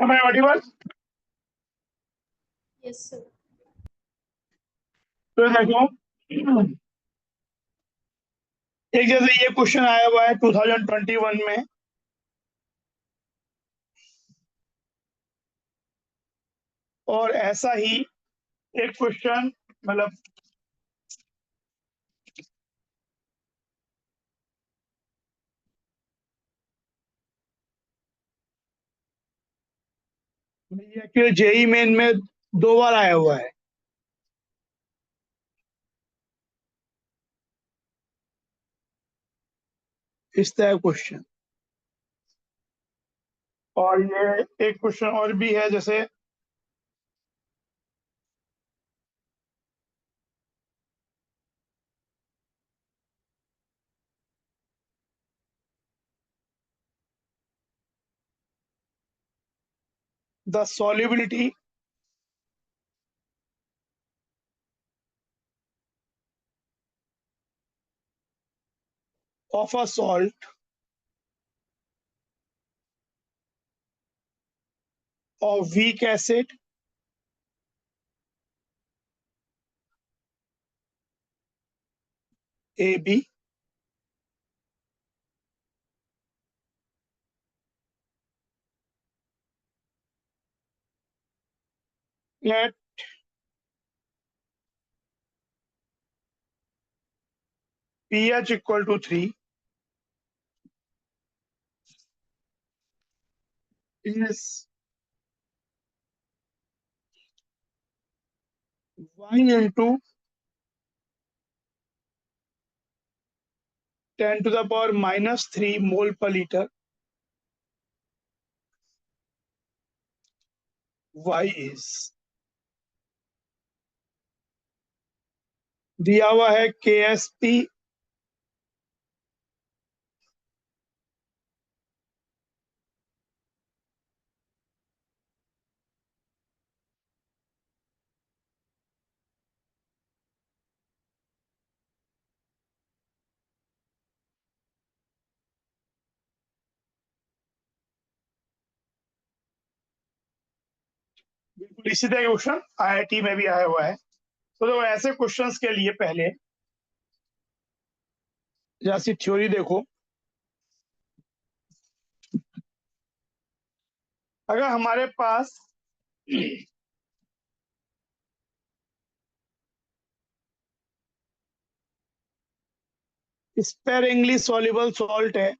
Am I audible? Yes, sir. तो देखो, एक जैसे ये क्वेश्चन आया हुआ है 2021 में, और ऐसा ही एक क्वेश्चन मतलब एक्चुअली जेई मेन में 2 बार आया हुआ है। इस तरह क्वेश्चन, और ये एक क्वेश्चन और भी है, जैसे the solubility of a salt of weak acid AB at pH equal to 3 is y into 10 to the power minus 3 mole per liter। y is दिया हुआ है KSP बिल्कुल इसी तरह क्वेश्चन IIT में भी आया हुआ है। तो देखो, ऐसे क्वेश्चंस के लिए पहले जैसी थ्योरी देखो, अगर हमारे पास स्पेरिंगली सॉल्युबल सॉल्ट है,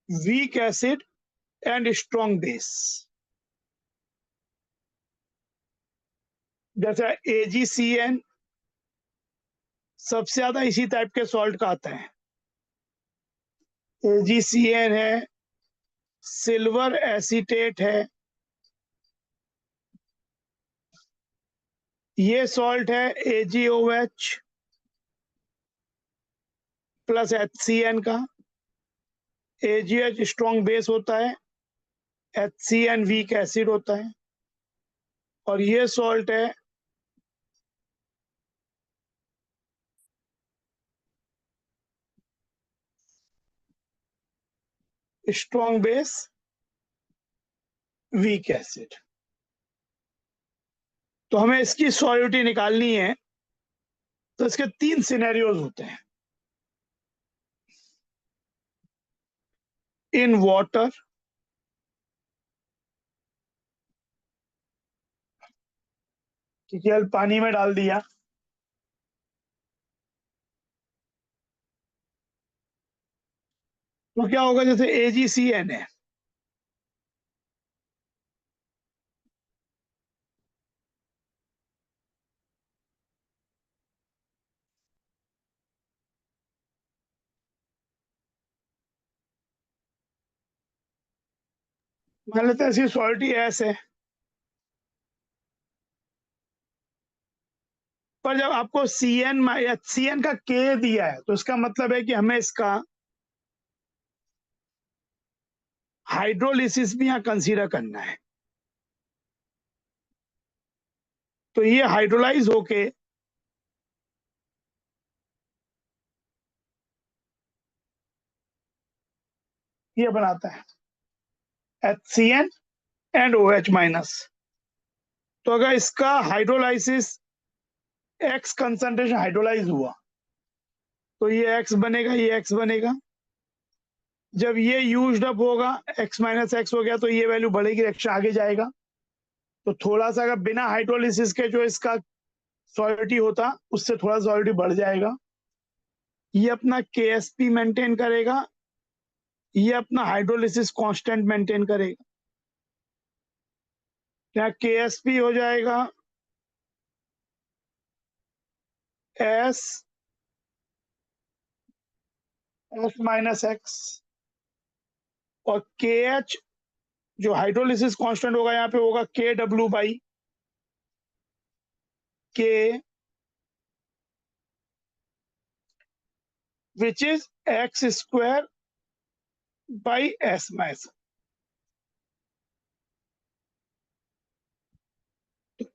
weak acid and strong base, जैसे AgCN सबसे ज्यादा इसी टाइप के सॉल्ट का आता है। AgCN है, सिल्वर एसीटेट है, ये सॉल्ट है AgOH प्लस HCN का। AgH स्ट्रॉन्ग बेस होता है, HCN वीक एसिड होता है, और ये सॉल्ट है स्ट्रॉन्ग बेस वीक एसिड। तो हमें इसकी सॉल्युटी निकालनी है, तो इसके 3 सिनेरियोज होते हैं। इन वाटर, ठीक पानी में डाल दिया, तो क्या होगा, जैसे AgCN है, मान लेते हैं इसकी सॉल्युटी S है, पर जब आपको HCN का K दिया है, तो इसका मतलब है कि हमें इसका हाइड्रोलिसिस भी यहाँ कंसीडर करना है। तो ये हाइड्रोलाइज होके ये बनाता है HCN एंड OH माइनस। तो अगर इसका हाइड्रोलाइसिस X कंसंट्रेशन हाइड्रोलाइज हुआ तो ये X बनेगा, ये X बनेगा। जब ये यूज्ड अप होगा, X माइनस X हो गया, तो ये वैल्यू बढ़ेगी, रिएक्शन आगे जाएगा। तो थोड़ा सा अगर बिना हाइड्रोलिसिस के जो इसका सॉलिडिटी होता उससे थोड़ा सॉलिडिटी बढ़ जाएगा। ये अपना KSP मेंटेन करेगा, ये अपना हाइड्रोलिसिस कांस्टेंट मेंटेन करेगा। यहाँ KSP हो जाएगा S माइनस X, और KH जो हाइड्रोलिसिस कांस्टेंट होगा यहाँ पे होगा KW by K, which is X square by S minus.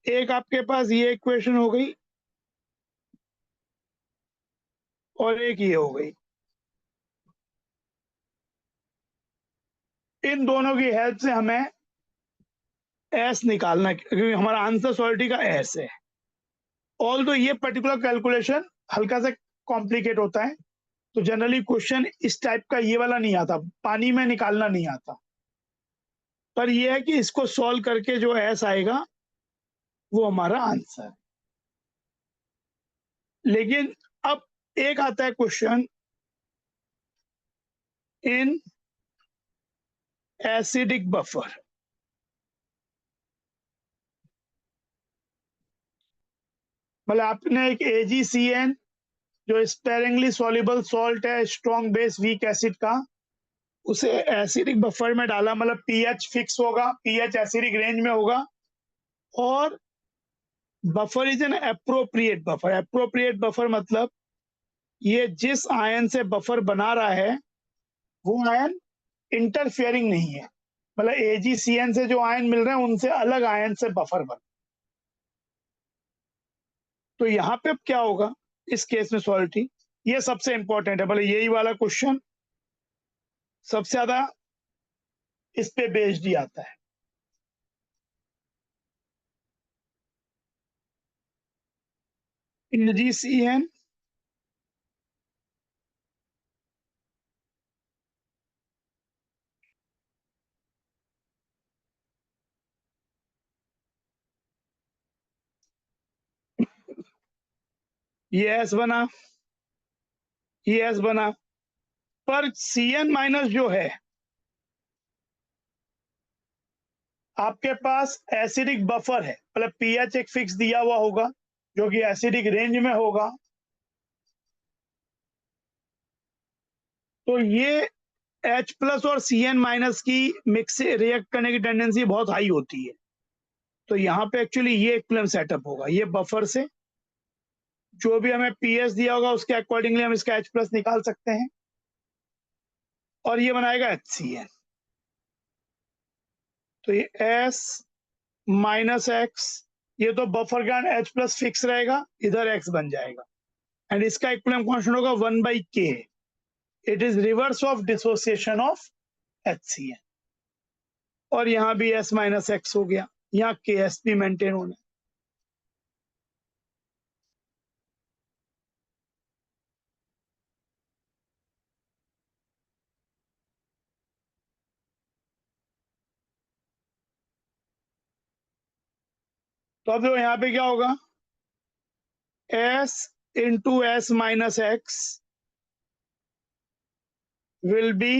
एक आपके पास ये इक्वेशन हो गई और एक ये हो गई। इन दोनों की हेल्प से हमें S निकालना है, क्योंकि हमारा आंसर सॉलिडिटी का S है। ऑल तो ये पर्टिकुलर कैलकुलेशन हल्का सा कॉम्प्लिकेट होता है, तो जनरली क्वेश्चन इस टाइप का ये वाला नहीं आता, पानी में निकालना नहीं आता। पर ये है कि इसको सॉल्व करके जो S आएगा वो हमारा आंसर। लेकिन अब एक आता है क्वेश्चन इन एसिडिक बफर। मतलब आपने एक AgCN जो स्पेरिंगली सॉल्युबल सॉल्ट है, स्ट्रॉन्ग बेस वीक एसिड का, उसे एसिडिक बफर में डाला। मतलब pH फिक्स होगा, pH एसिडिक रेंज में होगा, और buffer is an appropriate buffer. Appropriate buffer मतलब ये जिस आयन से बफर बना रहा है वो आयन इंटरफेयरिंग नहीं है। मतलब AgCN से जो आयन मिल रहे हैं उनसे अलग आयन से बफर बन। तो यहाँ पे क्या होगा इस केस में सॉलिडिटी, ये सबसे इंपॉर्टेंट है। मतलब यही वाला क्वेश्चन सबसे ज्यादा इस पे बेस्ड ही आता है। AgCN ये S बना, ये S बना, पर CN माइनस जो है आपके पास एसिडिक बफर है। मतलब pH एक फिक्स दिया हुआ होगा जो कि एसिडिक रेंज में होगा। तो ये H प्लस और CN माइनस की मिक्स से रिएक्ट करने की टेंडेंसी बहुत हाई होती है। तो यहाँ पे एक्चुअली ये इक्विलिब्रियम सेटअप होगा। ये बफर से जो भी हमें pH दिया होगा उसके अकॉर्डिंगली हम इसका H प्लस निकाल सकते हैं, और ये बनाएगा HCN। तो ये S माइनस X, ये तो बफर का H प्लस फिक्स रहेगा, इधर X बन जाएगा, एंड इसका इक्विलिब्रियम कांस्टेंट होगा 1/K। It is reverse of dissociation of HCN। और यहाँ भी S माइनस X हो गया, यहाँ KSP मेंटेन होना। तो अब यहाँ पे क्या होगा, S into S minus X will be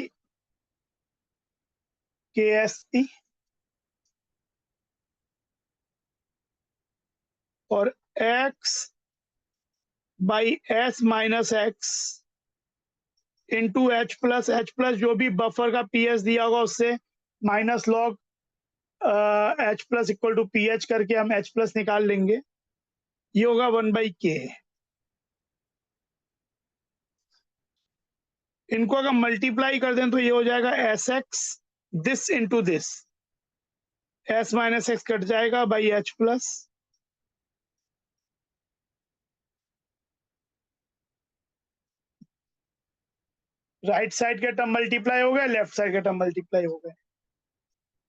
KSP, और X by S minus X into H plus जो भी बफर का pH दिया होगा उससे minus log H plus equal to pH करके हम H प्लस निकाल लेंगे। ये होगा 1/K। इनको अगर मल्टीप्लाई कर दें तो ये हो जाएगा SX this into this, S minus X cut जाएगा by H plus, right side के टर्म मल्टीप्लाई हो गए, लेफ्ट साइड के टर्म मल्टीप्लाई हो गए,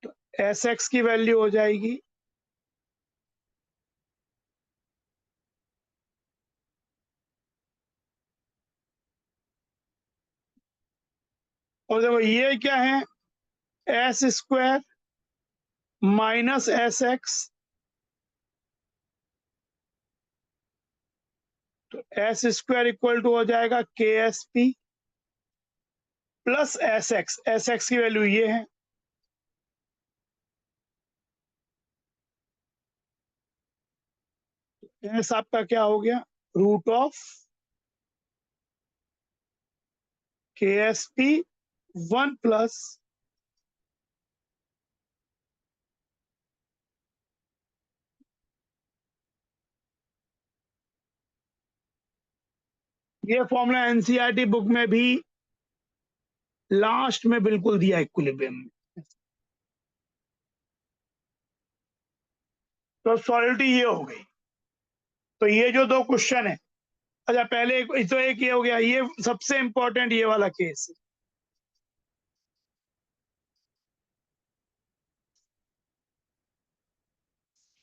तो एस एक्स की वैल्यू हो जाएगी और देखो ये क्या है, S square minus S x, तो एस स्क्वायर इक्वल टू हो जाएगा के S P plus S x की वैल्यू ये है, एस आपका क्या हो गया, रूट ऑफ के एस पी 1 प्लस ये फॉर्मूला एनसीईआरटी बुक में भी लास्ट में बिल्कुल दिया इक्विलिब्रियम में। तो सॉलिडिटी ये हो गई। तो ये जो दो क्वेश्चन है, अच्छा पहले तो एक ये हो गया, ये सबसे इंपॉर्टेंट ये वाला केस है।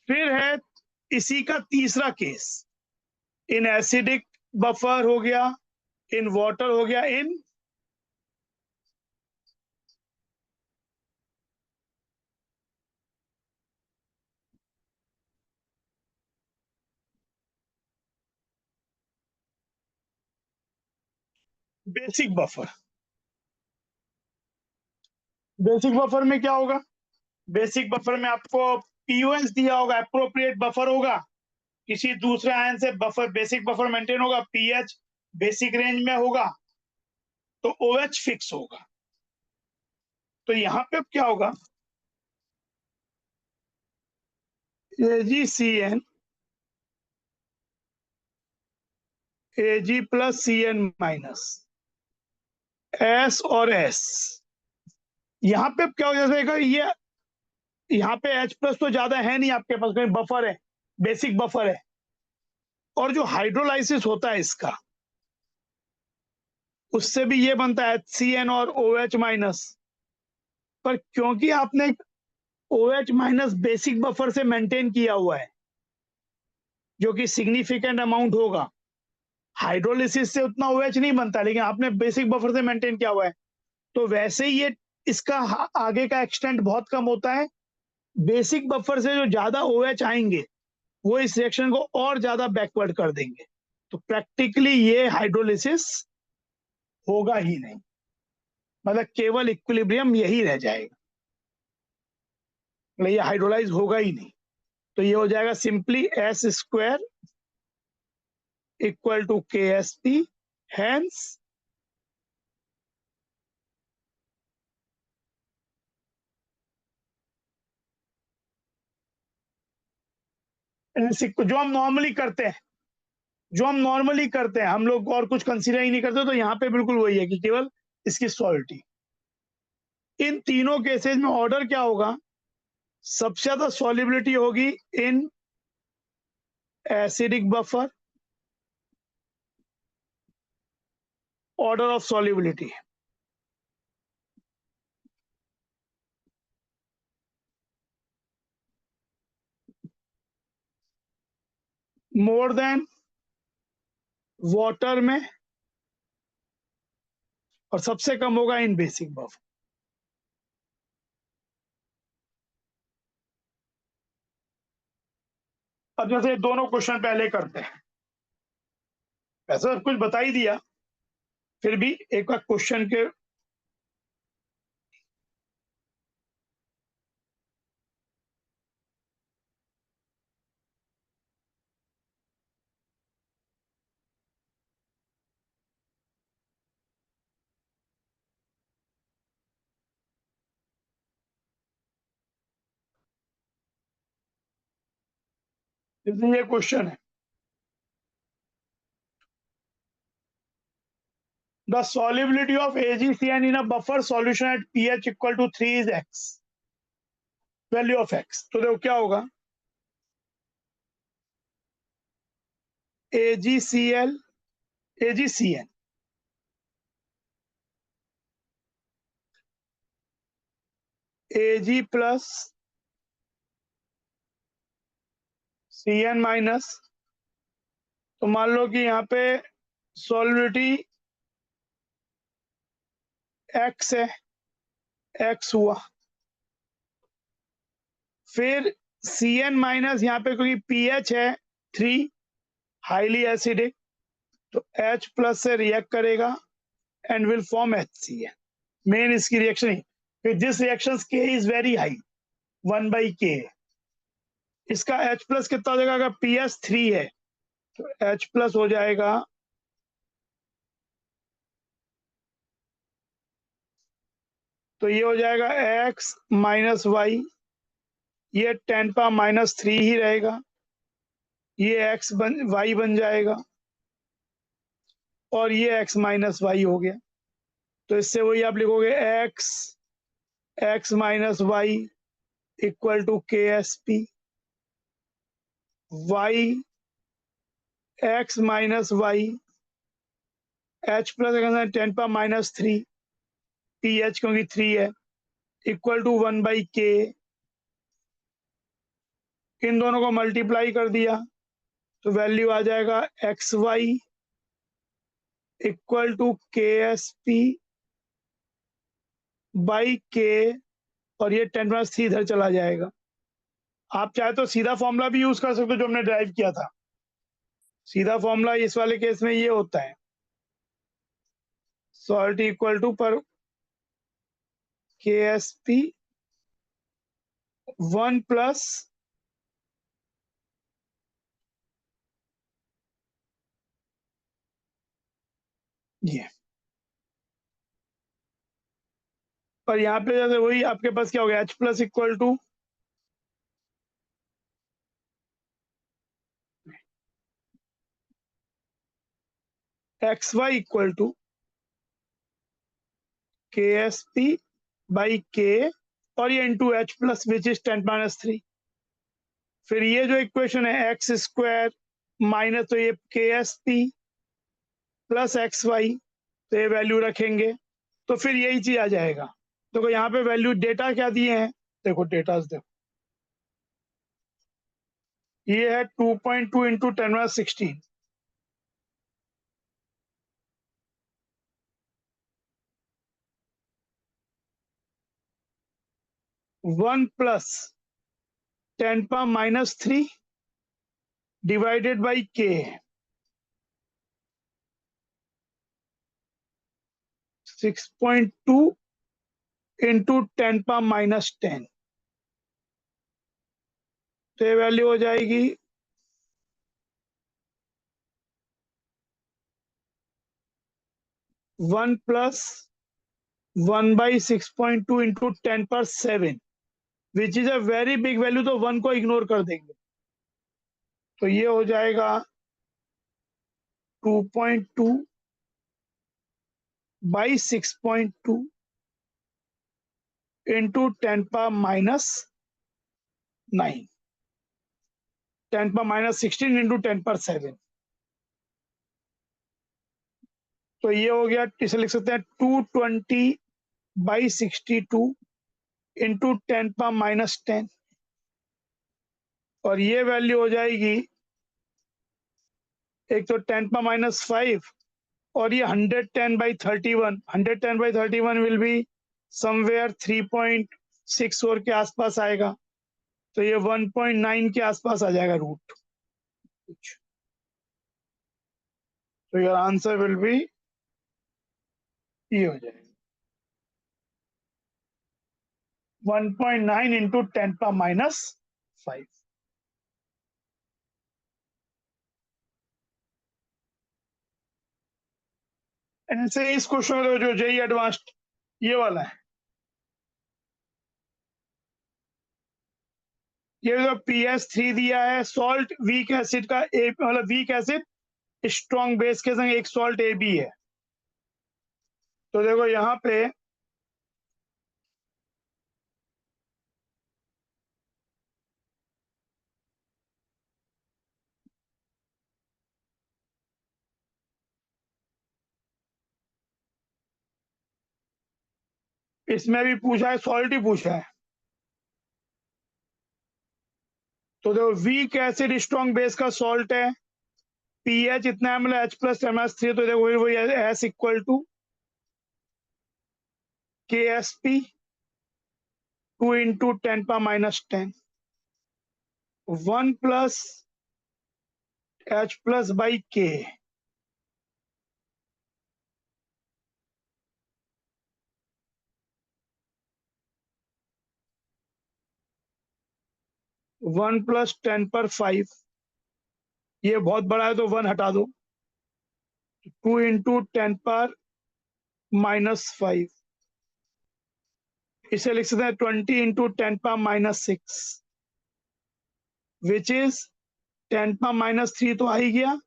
फिर है इसी का तीसरा केस, इन एसिडिक बफर हो गया, इन वाटर हो गया, इन बेसिक बफर। बेसिक बफर में क्या होगा, बेसिक बफर में आपको पीओएस दिया होगा, अप्रोप्रिएट बफर होगा, किसी दूसरे आयन से बफर बेसिक बफर मेंटेन होगा, पीएच बेसिक रेंज में होगा, तो ओएच फिक्स होगा। तो यहाँ पे अब क्या होगा, AgCN Ag plus CN minus S और S, यहाँ पे अब क्या हो जाएगा, ये यहाँ पे H प्लस तो ज्यादा है नहीं आपके पास, कोई बफर है, बेसिक बफर है, और जो हाइड्रोलाइसिस होता है इसका, उससे भी ये बनता है HCN और OH माइनस, पर क्योंकि आपने OH माइनस बेसिक बफर से मेंटेन किया हुआ है, जो कि सिग्निफिकेंट अमाउंट होगा, हाइड्रोलिसिस से उतना OH नहीं बनता, लेकिन आपने बेसिक बफर से मेंटेन किया हुआ है, तो वैसे ही ये इसका आगे का एक्सटेंट बहुत कम होता है, बेसिक बफर से जो ज्यादा OH आएंगे वो इस रिएक्शन को और ज्यादा बैकवर्ड कर देंगे, तो प्रैक्टिकली ये हाइड्रोलिसिस होगा ही नहीं, मतलब केवल इक्विलिब्रियम यही रह जाएगा, मतलब ये हाइड्रोलाइज होगा ही नहीं। तो ये हो जाएगा simply S square equal to K S P, hence जो हम नॉर्मली करते हैं, जो हम नॉर्मली करते हैं, हम लोग और कुछ कंसीडर ही नहीं करते, तो यहाँ पे बिल्कुल वही है कि केवल इसकी सॉलिडिटी। इन तीनों केसेस में ऑर्डर क्या होगा, सबसे ज्यादा सॉलिबिलिटी होगी in acidic buffer, order of solubility more than water में, और सबसे कम होगा इन बेसिक बफर। अब जैसे दोनों क्वेश्चन पहले करते हैं, वैसे सब कुछ बता ही दिया, फिर भी एक बार क्वेश्चन के जैसे ये क्वेश्चन है, The solubility of AgCN in a buffer solution at pH equal to 3 is x. Value of x. तो देखो क्या होगा, AgCl, AgCN Ag plus Cn minus, तो मान लो कि यहाँ पे सॉल्युबिलिटी x है, x हुआ, फिर Cn माइनस यहाँ पे क्योंकि pH है 3, हाईली एसिडिक, तो H प्लस से रिएक्ट करेगा and will form HCl. Main इसकी रिएक्शन ही, फिर this reaction K is very high, 1/K. इसका H प्लस कितना हो जाएगा, अगर pH 3 है तो H प्लस हो जाएगा, तो ये हो जाएगा x माइनस वाई, ये 10⁻³ ही रहेगा, ये y बन जाएगा और ये x माइनस वाई हो गया. तो इससे वही आप लिखोगे x minus Y equal to KSP, y x minus Y h plus 10⁻³ pH क्योंकि 3 है इक्वल टू 1/K. इन दोनों को मल्टीप्लाई कर दिया तो वैल्यू आ जाएगा xy equal to KSP by K, और ये 10⁻³ इधर चला जाएगा. आप चाहे तो सीधा फॉर्मूला भी यूज कर सकते हो जो हमने ड्राइव किया था. सीधा फॉर्मूला इस वाले केस में ये होता है, सॉल्ट इक्वल टू पर KSP 1 प्लस ये, और यहाँ पे जैसे वही आपके पास क्या हो गया, H plus equal to XY equal to KSP by K, और ये into H plus which is 10⁻³. फिर ये जो इक्वेशन है x स्क्वायर माइनस, तो ये KSP प्लस XY, तो ये वैल्यू रखेंगे तो फिर यही चीज आ जाएगा. देखो यहाँ पे वैल्यू डेटा क्या दिए हैं, देखो डेटा देखो, ये है 2.2 into 10⁻16, 1 plus 10⁻³ divided by K, 6.2 into 10⁻10, तो ये वैल्यू हो जाएगी 1 plus 1/6.2 into 10⁻7, which is a very big value, तो 1 को इग्नोर कर देंगे, तो ये हो जाएगा 2.2 बाई 6.2 इंटू 10⁻9, 10⁻16 इंटू 10⁻7, तो ये हो गया, इसे लिख सकते हैं 220 बाई 62 इंटू 10⁻10, और ये वैल्यू हो जाएगी, एक तो 10⁻5, और ये 110/31, 110/31 विल बी समवेयर 3.64 के आसपास आएगा, तो ये 1.9 के आसपास आ जाएगा रूट. तो योर आंसर विल बी ये हो जाएगा 1.9 इंटू 10⁻5. ऐसे इस क्वेश्चन जो जेई एडवांस्ड ये वाला है, ये जो pH 3 दिया है, सॉल्ट वीक एसिड का मतलब वीक एसिड स्ट्रॉन्ग बेस के संग एक सॉल्ट AB है, तो देखो यहाँ पे इसमें भी पूछा है, सॉल्ट ही पूछा है। तो देखो वीक एसिड स्ट्रॉन्ग बेस का सॉल्ट है, पीएच इतना है, मतलब H प्लस MS3, तो देखो वही S equal to KSP 2 into 10⁻10 1 प्लस H plus by K। 1 plus 10⁵, ये बहुत बड़ा है तो 1 हटा दो, 2 इंटू 10⁻⁻5, इसे लिख सकते हैं 20 इंटू 10⁻⁻6, विच इज 10⁻³ तो आ ही गया,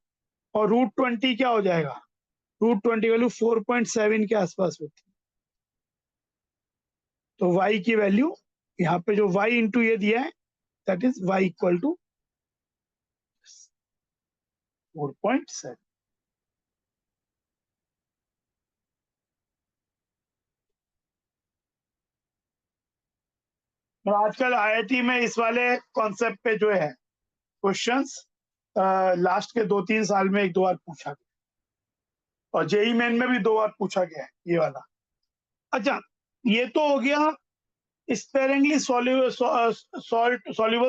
और √20 क्या हो जाएगा, √20 वैल्यू 4.7 के आसपास होती है। तो y की वैल्यू यहाँ पे जो y इंटू ये दिया है, that is y equal to 4.7। और आजकल IIT में इस वाले कॉन्सेप्ट पे जो है क्वेश्चंस लास्ट के 2-3 साल में 1-2 बार पूछा गया, और जेई मेन में भी 2 बार पूछा गया है ये वाला। अच्छा, ये तो हो गया sparingly soluble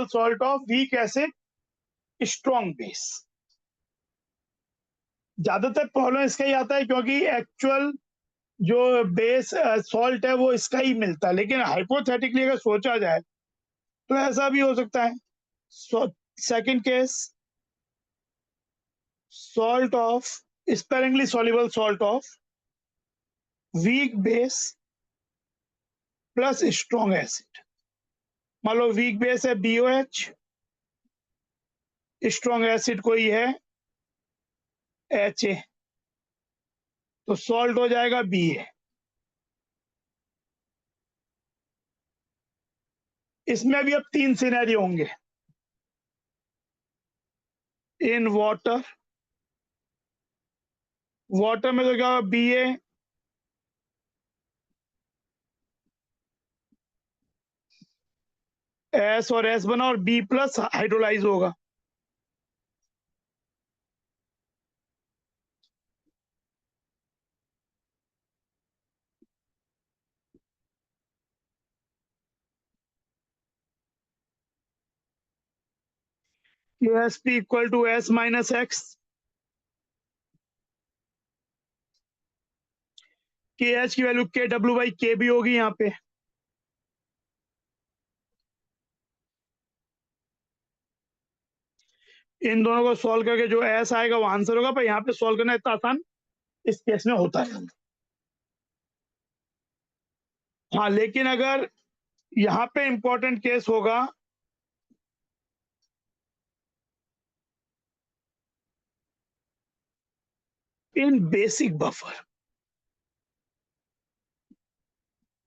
salt of weak acid strong base. ज्यादातर प्रॉब्लम इसका ही आता है क्योंकि एक्चुअल जो बेस सॉल्ट है वो इसका ही मिलता है, लेकिन हाइपोथेटिकली अगर सोचा जाए तो ऐसा भी हो सकता है। Second case, salt of sparingly soluble salt of weak base plus strong acid. मान लो वीक बेस है BOH, स्ट्रॉन्ग एसिड कोई है HA, तो सॉल्ट हो जाएगा BA। इसमें भी अब 3 सिनेरियो होंगे। इन वाटर, वाटर में तो क्या होगा, BA S और S बना और B प्लस हाइड्रोलाइज होगा। KSP equal to S minus X, KH की वैल्यू KW/K भी होगी यहाँ पे। इन दोनों को सॉल्व करके जो S आएगा वो आंसर होगा, पर यहाँ पे सॉल्व करना इतना आसान इस केस में होता है। हाँ, लेकिन अगर यहाँ पे इंपॉर्टेंट केस होगा इन बेसिक बफर,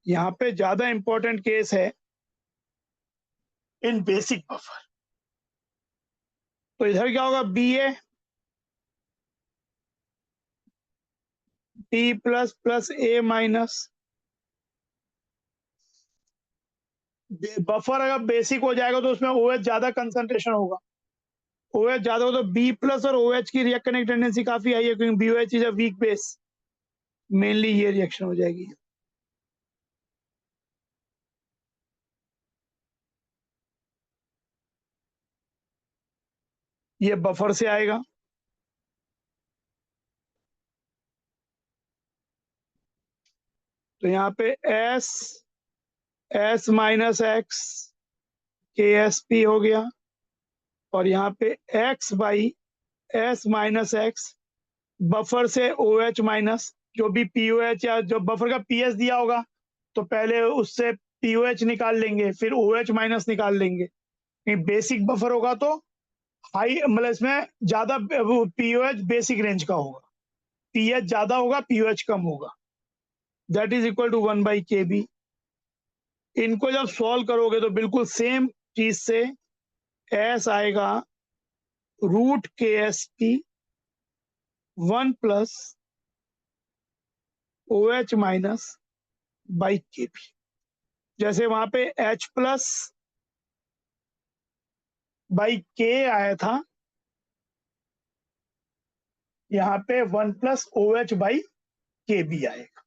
यहाँ पे ज्यादा इंपॉर्टेंट केस है इन बेसिक बफर। तो इधर क्या होगा, BA T plus plus A minus, buffer अगर बेसिक हो जाएगा तो उसमें OH ज्यादा कंसंट्रेशन होगा, OH ज्यादा हो तो B प्लस और OH की रिएक्ट करने की टेंडेंसी काफी हाई है, क्योंकि BOH is a weak base, mainly ये रिएक्शन हो जाएगी। ये बफर से आएगा, तो यहाँ पे S माइनस X KSP हो गया, और यहाँ पे X by S minus X buffer से OH माइनस, जो भी POH या जो बफर का PS दिया होगा तो पहले उससे POH निकाल लेंगे, फिर OH माइनस निकाल लेंगे। बेसिक बफर होगा तो हाई, मतलब इसमें ज्यादा POH बेसिक रेंज का होगा, पीएच ज्यादा होगा, POH कम होगा। That is equal to 1/kb। इनको जब सॉल्व करोगे तो बिल्कुल सेम चीज से एस आएगा √KSP 1 plus OH minus by KP। जैसे वहां पे H प्लस बाई K आया था, यहाँ पे 1 प्लस OH बाई KB आएगा।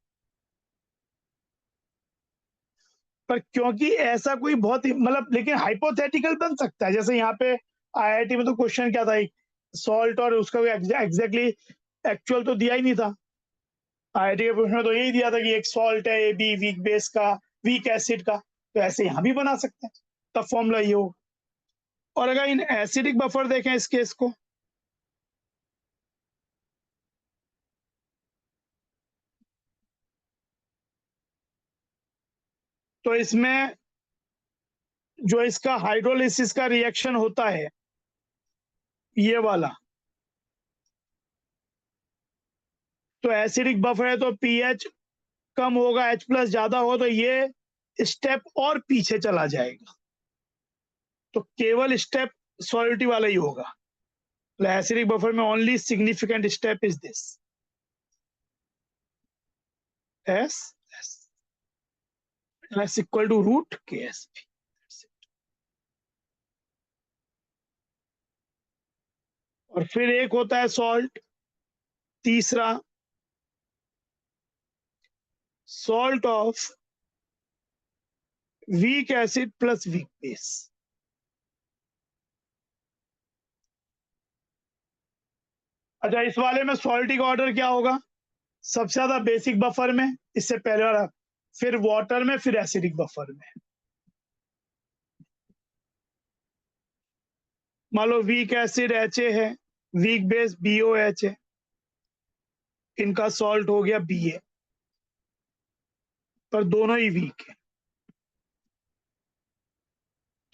पर क्योंकि ऐसा कोई बहुत ही मतलब, लेकिन हाइपोथेटिकल बन सकता है। जैसे यहाँ पे IIT में तो क्वेश्चन क्या था, सॉल्ट और उसका एग्जैक्टली एक्चुअल तो दिया ही नहीं था। IIT के प्रश्न में तो यही दिया था कि एक सॉल्ट है AB वीक बेस का, वीक एसिड का, तो ऐसे यहाँ भी बना सकते हैं, तब फॉर्मूला ये हो। और अगर इन एसिडिक बफर देखें इस केस को, तो इसमें जो इसका हाइड्रोलिसिस का रिएक्शन होता है ये वाला, तो एसिडिक बफर है तो पीएच कम होगा, H प्लस ज्यादा हो तो ये स्टेप और पीछे चला जाएगा, तो केवल स्टेप सॉलिडिटी वाला ही होगा। एसिडिक बफर में only significant step is this S equal to √KSP। और फिर एक होता है सॉल्ट, तीसरा salt of weak acid plus weak base. अच्छा, इस वाले में सॉल्टी का ऑर्डर क्या होगा? सबसे ज्यादा बेसिक बफर में, इससे पहले वाला, फिर वाटर में, फिर एसिडिक बफर में। मान लो वीक एसिड HA है, वीक बेस BOH है, इनका सॉल्ट हो गया BA, पर दोनों ही वीक है,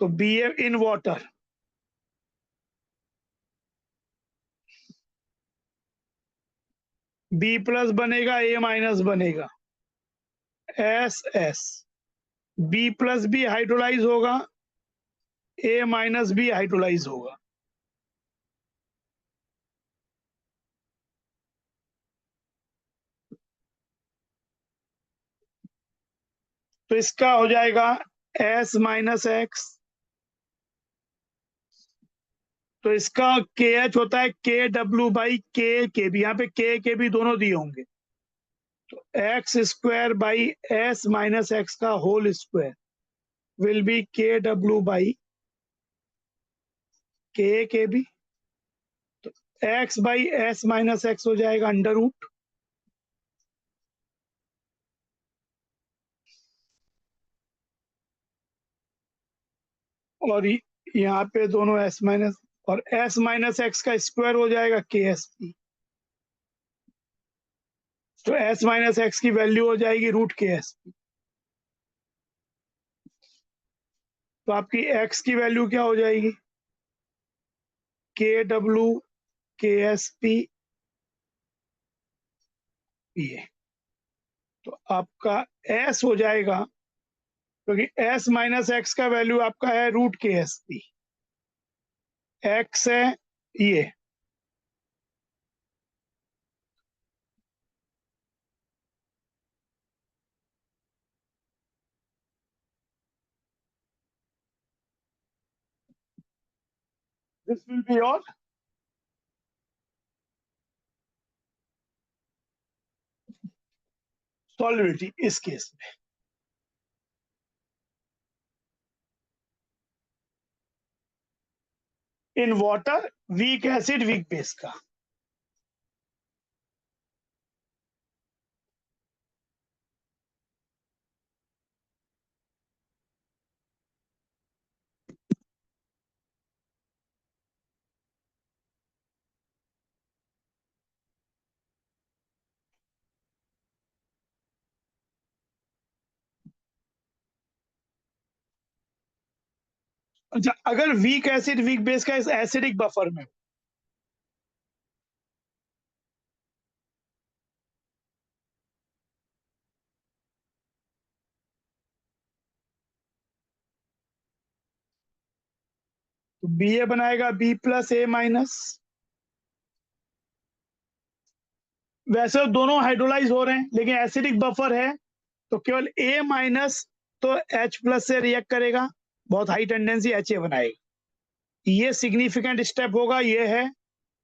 तो BA in water, B plus बनेगा, A माइनस बनेगा, SS, B प्लस भी हाइड्रोलाइज होगा, A माइनस भी हाइड्रोलाइज होगा। तो इसका हो जाएगा S माइनस एक्स, तो इसका KH होता है KW/K भी, यहाँ पे K भी दोनों दिए होंगे, तो x² by S minus X का whole square will be KW/K। तो x/S माइनस एक्स हो जाएगा अंडर रूट, और यहाँ पे दोनों S माइनस, और S माइनस एक्स का स्क्वायर हो जाएगा KSP। तो S माइनस एक्स की वैल्यू हो जाएगी √KSP। तो आपकी x की वैल्यू क्या हो जाएगी? KW/KSP। ये तो आपका S हो जाएगा, क्योंकि S माइनस एक्स का वैल्यू आपका है √KSP, x है ये, this will be your solubility इस केस में। In water, weak acid weak base का। अच्छा, अगर वीक एसिड वीक बेस का इस एसिडिक बफर में, तो बी ए बनाएगा बी प्लस ए माइनस। वैसे तो दोनों हाइड्रोलाइज हो रहे हैं, लेकिन एसिडिक बफर है तो केवल ए माइनस तो एच प्लस से रिएक्ट करेगा, बहुत हाई टेंडेंसी एच ए बनाएगा। ये सिग्निफिकेंट स्टेप होगा, ये है।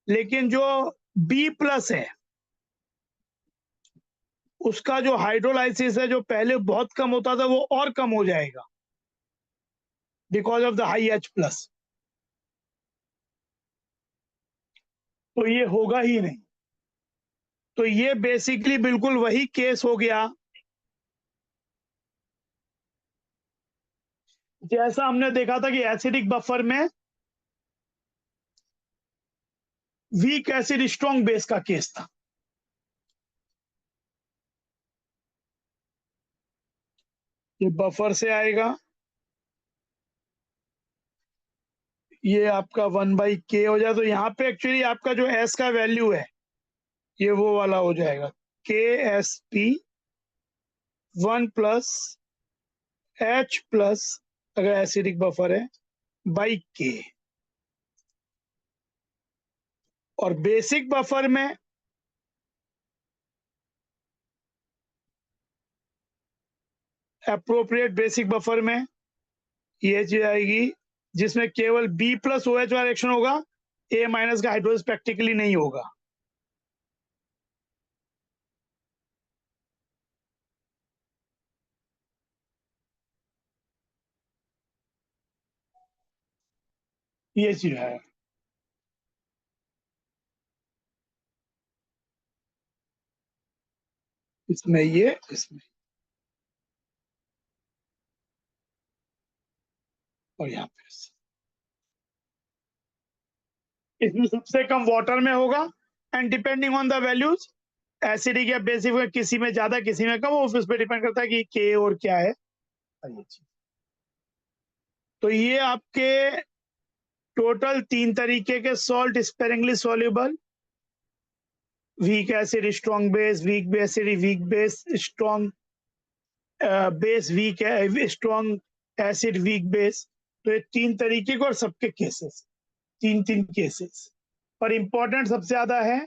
लेकिन जो बी प्लस है उसका जो हाइड्रोलाइसिस है, जो पहले बहुत कम होता था, वो और कम हो जाएगा because of the high H plus. तो ये होगा ही नहीं। तो ये बेसिकली बिल्कुल वही केस हो गया जैसा हमने देखा था कि एसिडिक बफर में वीक एसिड स्ट्रॉन्ग बेस का केस था। ये बफर से आएगा, ये आपका 1/k हो जाए, तो यहाँ पे एक्चुअली आपका जो s का वैल्यू है ये वो वाला हो जाएगा, KSP 1 प्लस H प्लस, अगर एसिडिक बफर है, बाई K। और बेसिक बफर में अप्रोप्रिएट बेसिक बफर में ये चीज आएगी जिसमें केवल B प्लस OH वाला रिएक्शन होगा, A माइनस का हाइड्रोलिसिस प्रैक्टिकली नहीं होगा। ये चीज है। इसमें ये, इसमें और यहाँ पे इसमें सबसे कम वाटर में होगा, and depending on the values acidic या बेसिक में किसी में ज्यादा किसी में कम, वो उस पर डिपेंड करता है कि के और क्या है। ये चीज, तो ये आपके टोटल 3 तरीके के salt sparingly soluble, weak acid strong base, weak acid weak base, strong base weak strong acid weak base. तो ये 3 तरीके के और सबके केसेस, 3 केसेस। पर इंपॉर्टेंट सबसे ज्यादा है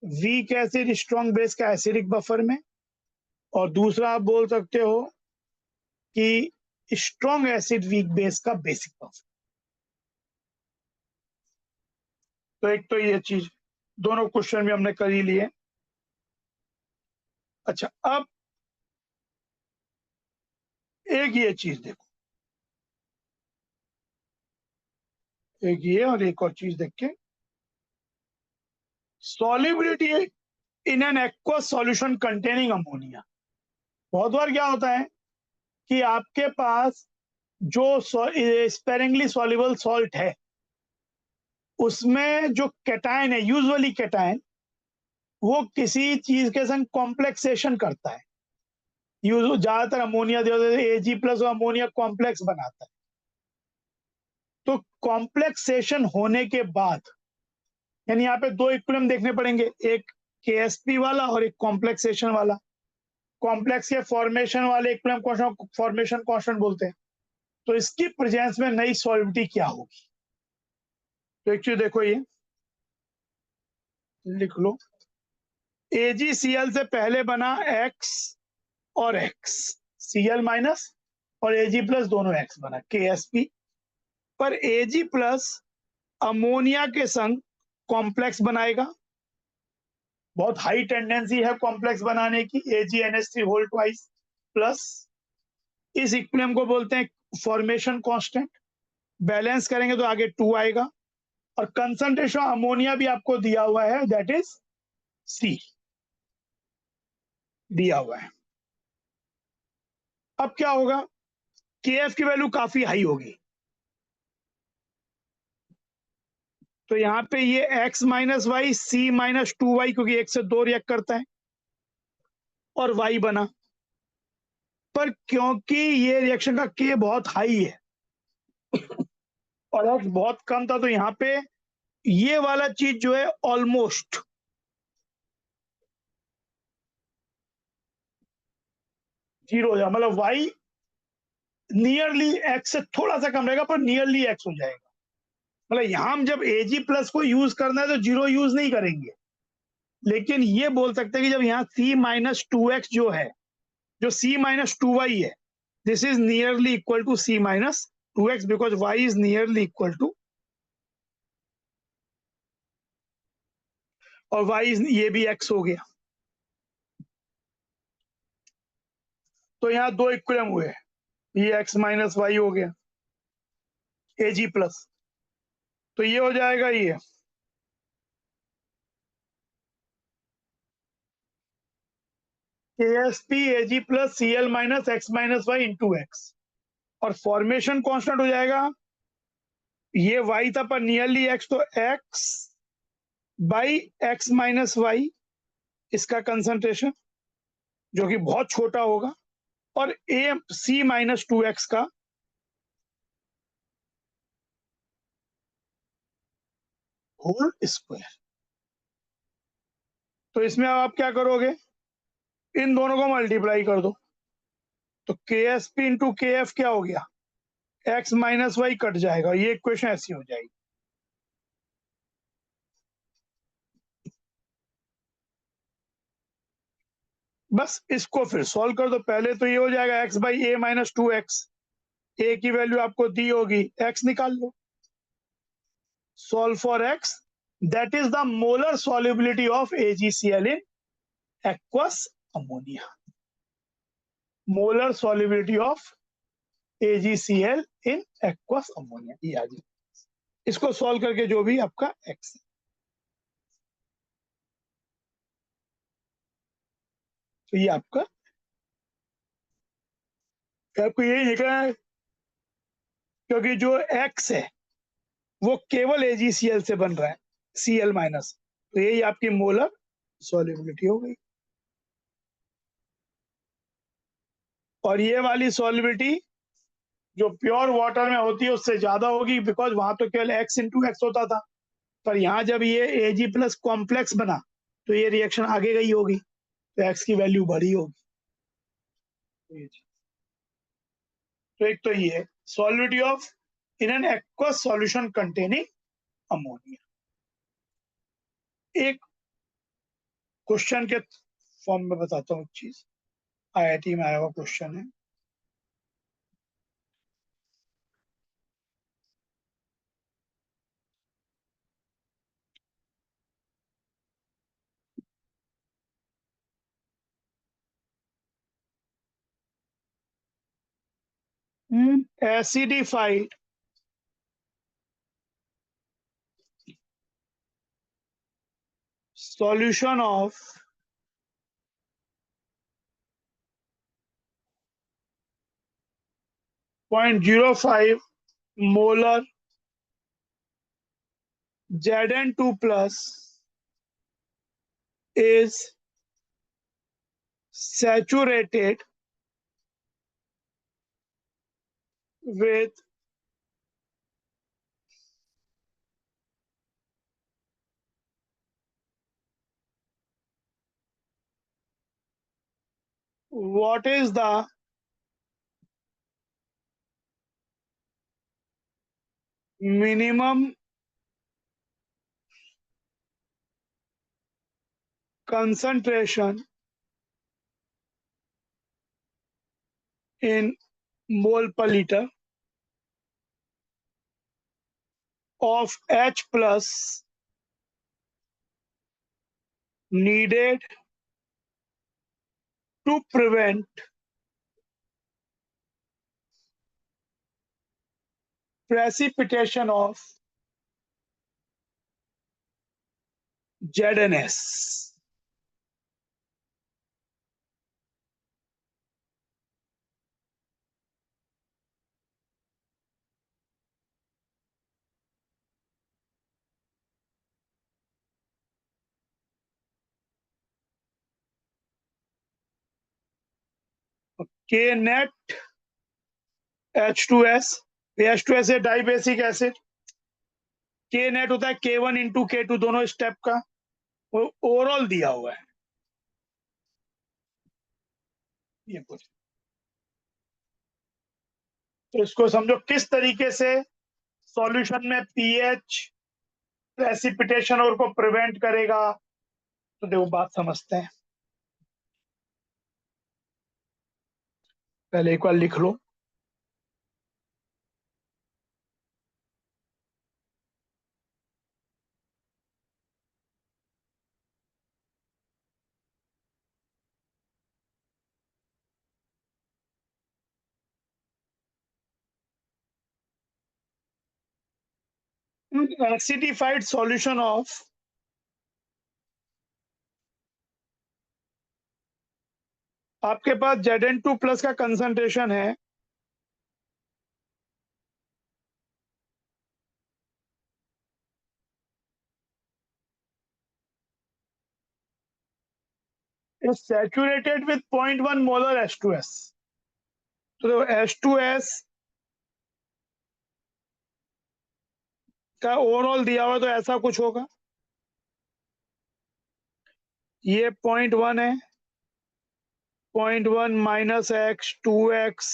वीक एसिड स्ट्रॉन्ग बेस का एसिडिक बफर में, और दूसरा आप बोल सकते हो कि स्ट्रॉन्ग एसिड वीक बेस का बेसिक बफर। तो एक तो ये चीज, दोनों क्वेश्चन भी हमने कर ही लिए। अच्छा, अब एक ये चीज देखो, एक ये और एक और चीज देख के, solubility in an aqueous solution containing ammonia. बहुत बार क्या होता है कि आपके पास जो स्पेरिंगली सॉल्युबल सॉल्ट है उसमें जो कैटायन है, यूजुअली कैटायन, वो किसी चीज के संग कॉम्प्लेक्सेशन करता है। ज्यादातर ammonia Ag plus ammonia complex बनाता है। तो कॉम्प्लेक्सेशन होने के बाद, यानी यहाँ पे 2 इक्विलिब्रियम देखने पड़ेंगे, एक KSP वाला और एक कॉम्प्लेक्सेशन वाला। कॉम्प्लेक्स के फॉर्मेशन वाले इक्विलिब्रियम कांस्टेंट फॉर्मेशन कांस्टेंट बोलते हैं। तो इसकी प्रेजेंस में नई सॉल्युबिलिटी क्या होगी? तो एक्चुअली देखो, ये लिख लो, AgCl से पहले बना X और X, Cl माइनस और Ag प्लस दोनों X बना KSP। पर Ag प्लस अमोनिया के संग कॉम्प्लेक्स बनाएगा, बहुत हाई टेंडेंसी है कॉम्प्लेक्स बनाने की, AgNH3 होल ट्वाइस प्लस। इस इक्विलिब्रियम को बोलते हैं फॉर्मेशन कांस्टेंट। बैलेंस करेंगे तो आगे 2 आएगा, और कंसंट्रेशन अमोनिया भी आपको दिया हुआ है, दैट इज C दिया हुआ है। अब क्या होगा, Kf की वैल्यू काफी हाई होगी, तो यहाँ पे ये x minus Y, C minus 2y, क्योंकि 1 से 2 रिएक्ट करता है, और y बना। पर क्योंकि ये रिएक्शन का K बहुत हाई है और x बहुत कम था, तो यहाँ पे ये वाला चीज जो है ऑलमोस्ट जीरो हो जाएगा, मतलब y नियरली x से थोड़ा सा कम रहेगा पर नियरली x हो जाएगा। मतलब यहाँ हम जब Ag प्लस को यूज करना है तो 0 यूज नहीं करेंगे, लेकिन ये बोल सकते हैं कि जब यहाँ c माइनस 2x जो है, जो c माइनस 2y है, this is nearly equal to c minus 2x because y is nearly equal to, और y इज, ये भी x हो गया। तो यहाँ दो इक्विलिब्रियम हुए, ये x माइनस वाई हो गया Ag प्लस, तो ये हो जाएगा ये ASP Ag plus Cl minus x minus Y into X, और फॉर्मेशन कांस्टेंट हो जाएगा, ये y था पर नियरली x, तो x by x minus Y, इसका कंसंट्रेशन जो कि बहुत छोटा होगा, और c माइनस 2x का होल स्क्वायर। तो इसमें आप क्या करोगे, इन दोनों को मल्टीप्लाई कर दो, तो KSP इंटू KF क्या हो गया, x माइनस वाई कट जाएगा, ये इक्वेशन ऐसी हो जाएगी। बस इसको फिर सॉल्व कर दो, पहले तो ये हो जाएगा x by A minus 2x, A की वैल्यू आपको दी होगी, x निकाल लो, solve for x, that is the molar solubility of AgCl in aqueous ammonia, molar solubility of AgCl in aqueous ammonia, ये आ गया। इसको सॉल्व करके जो भी आपका x, तो ये आपका, आपको यही लिखना है, क्योंकि जो x है वो केवल AgCl से बन रहा है, Cl माइनस, तो यही आपकी मोलर सॉल्युबिलिटी हो गई। और ये वाली सॉल्युबिलिटी जो प्योर वाटर में होती है उससे ज्यादा होगी, बिकॉज वहां तो केवल x इंटू एक्स होता था, पर यहाँ जब ये Ag प्लस कॉम्प्लेक्स बना तो ये रिएक्शन आगे गई होगी, तो x की वैल्यू बढ़ी होगी। तो एक तो ये solubility of in an aqueous solution containing ammonia. एक क्वेश्चन के फॉर्म में बताता हूँ एक चीज, IIT में आया हुआ क्वेश्चन है, acidified solution of .05 molar Zn2 plus is saturated with what is the minimum concentration in mole per liter of H plus needed to prevent precipitation of ZNS. K net H2S, H2S है dibasic acid, K net होता है K1 into K2 दोनों step का, वो overall दिया हुआ है, ये कुछ, तो इसको समझो किस तरीके से सॉल्यूशन में पीएच प्रेसिपिटेशन और को प्रिवेंट करेगा। तो देखो बात समझते हैं, पहले एक बार लिख लो। एसिडिफाइड सॉल्यूशन ऑफ आपके पास Zn2 प्लस का कंसंट्रेशन है is saturated with 0.1 molar H2S। तो H2S का ओवरऑल दिया हुआ तो ऐसा कुछ होगा, ये 0.1 है, 0.1 माइनस एक्स 2x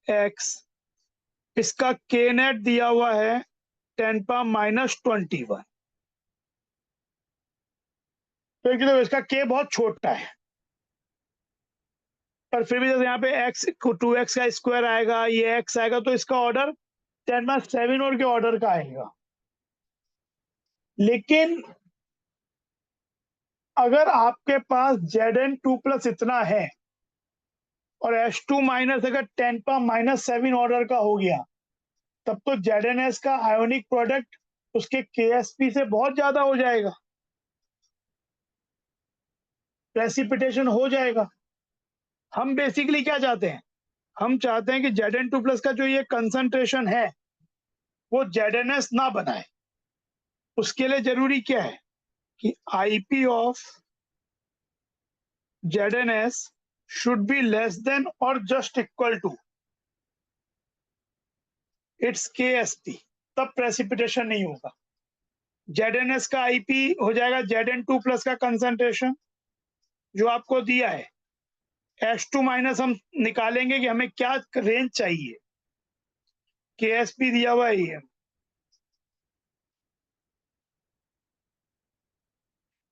x, इसका के नेट दिया हुआ है 10⁻⁻21। तो इसका के बहुत छोटा है, पर फिर भी जैसे यहाँ पे x 2x का स्क्वायर आएगा, ये x आएगा, तो इसका ऑर्डर 10⁻7 और के ऑर्डर का आएगा। लेकिन अगर आपके पास Zn2 प्लस इतना है और H2 माइनस अगर 10⁻⁻7 ऑर्डर का हो गया, तब तो ZnS का आयोनिक प्रोडक्ट उसके KSP से बहुत ज्यादा हो जाएगा, प्रेसिपिटेशन हो जाएगा। हम बेसिकली क्या चाहते हैं, हम चाहते हैं कि Zn2 प्लस का जो ये कंसंट्रेशन है वो ZnS ना बनाए। उसके लिए जरूरी क्या है कि IP of ZnS should be less than or just equal to its KSP, तब प्रेसिपिटेशन नहीं होगा। ZnS का IP हो जाएगा Zn2 प्लस का कंसंट्रेशन जो आपको दिया है, H2 माइनस हम निकालेंगे कि हमें क्या रेंज चाहिए, KSP दिया हुआ है ये,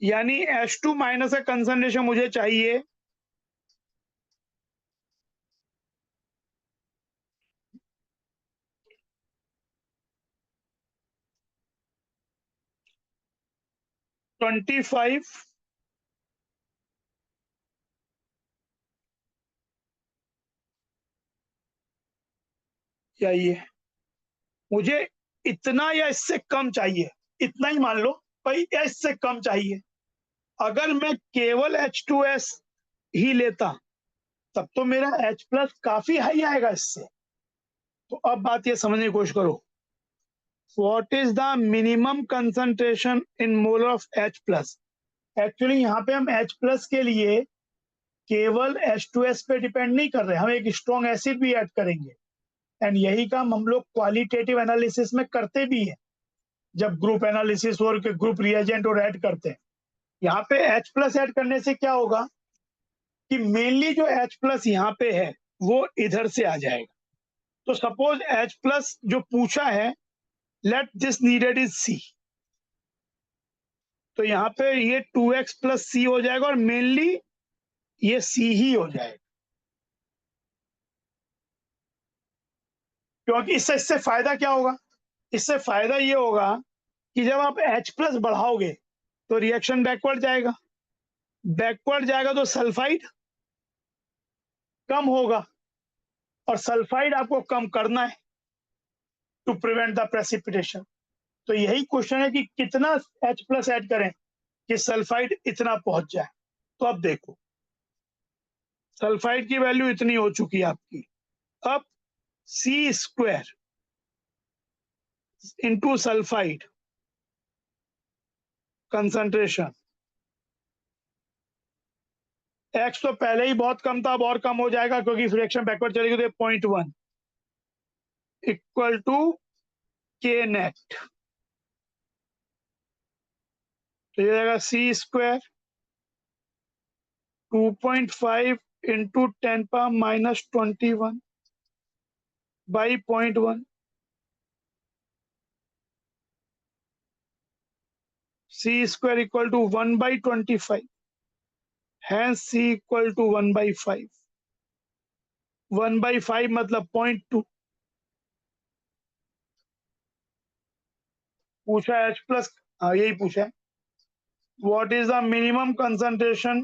यानी H2 माइनस का कंसंट्रेशन मुझे चाहिए 25 या ये मुझे इतना या इससे कम चाहिए, इतना ही मान लो भाई, या इससे कम चाहिए। अगर मैं केवल H2S ही लेता तब तो मेरा H प्लस काफी हाई आएगा इससे। तो अब बात ये समझने की कोशिश करो, what is the minimum concentration in mole of H plus. Actually यहाँ पे हम H प्लस के लिए केवल H2S पे डिपेंड नहीं कर रहे, हम एक स्ट्रॉन्ग एसिड भी ऐड करेंगे, एंड यही काम हम लोग क्वालिटेटिव एनालिसिस में करते भी हैं, जब ग्रुप एनालिसिस और ग्रुप रिएजेंट और ऐड करते हैं। यहाँ पे H प्लस ऐड करने से क्या होगा कि मेनली जो H प्लस यहाँ पे है वो इधर से आ जाएगा। तो सपोज H प्लस जो पूछा है, let this needed is C, तो यहाँ पे ये 2x प्लस C हो जाएगा और मेनली ये C ही हो जाएगा, क्योंकि इससे फायदा क्या होगा, इससे फायदा ये होगा कि जब आप H प्लस बढ़ाओगे तो रिएक्शन बैकवर्ड जाएगा, बैकवर्ड जाएगा तो सल्फाइड कम होगा, और सल्फाइड आपको कम करना है टू प्रिवेंट द प्रेसिपिटेशन। तो यही क्वेश्चन है कि कितना H प्लस ऐड करें कि सल्फाइड इतना पहुंच जाए। तो अब देखो सल्फाइड की वैल्यू इतनी हो चुकी है आपकी, अब C square into sulphide concentration, X तो पहले ही बहुत कम था, अब और कम हो जाएगा क्योंकि फ्रैक्शन बैकवर्ड चलेगी, तो 0.1 इक्वल टू के नेट, तो ये जाएगा C square 2.5 into 10⁻⁻21 by 0.1, c square equal to 1/25. Hence c equal to 1/5. 1/5 मतलब 0.2. पूछा H प्लस, हाँ यही पूछा है, what is the minimum concentration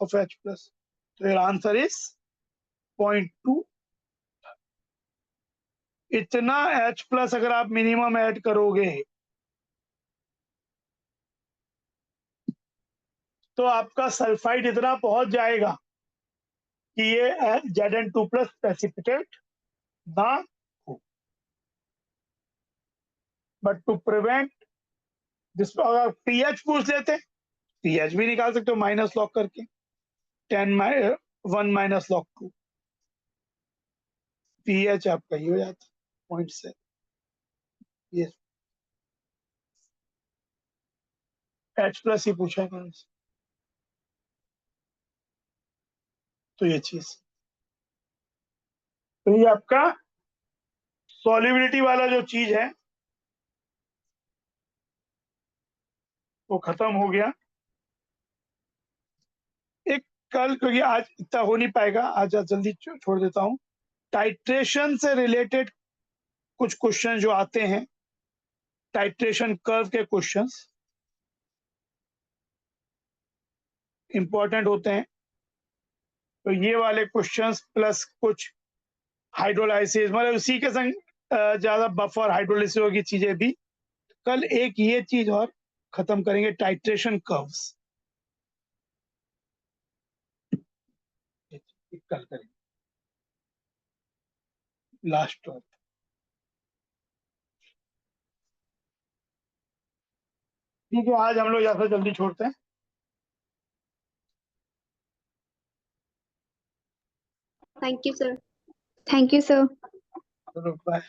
of H plus? तो your answer is 0.2. इतना H प्लस अगर आप मिनिमम ऐड करोगे तो आपका सल्फाइड इतना पहुंच जाएगा कि ये Zn2 प्लस प्रेसिपिटेट ना हो. बट टू प्रिवेंट दिस, अगर pH पूछ लेते, pH भी निकाल सकते हो माइनस लॉग करके, 1 माइनस लॉग 2. pH आपका ये हो जाता 0.7. ये H प्लस ही पूछा है कौन सा, तो ये चीज, तो ये आपका सॉल्युबिलिटी वाला जो चीज है वो खत्म हो गया. एक कल, क्योंकि आज इतना हो नहीं पाएगा, आज जल्दी छोड़ देता हूँ. टाइट्रेशन से रिलेटेड कुछ क्वेश्चन जो आते हैं, टाइट्रेशन कर्व के क्वेश्चंस इंपॉर्टेंट होते हैं. तो ये वाले क्वेश्चंस प्लस कुछ हाइड्रोलाइसिस, मतलब उसी के संग ज्यादा बफर हाइड्रोलिसिस की चीजें भी कल एक ये चीज और खत्म करेंगे, टाइट्रेशन कर्व्स कल करेंगे लास्ट और. ठीक है, आज हम लोग यहाँ जल्दी छोड़ते हैं. Thank you, sir. Thank you, sir. चलो बाय.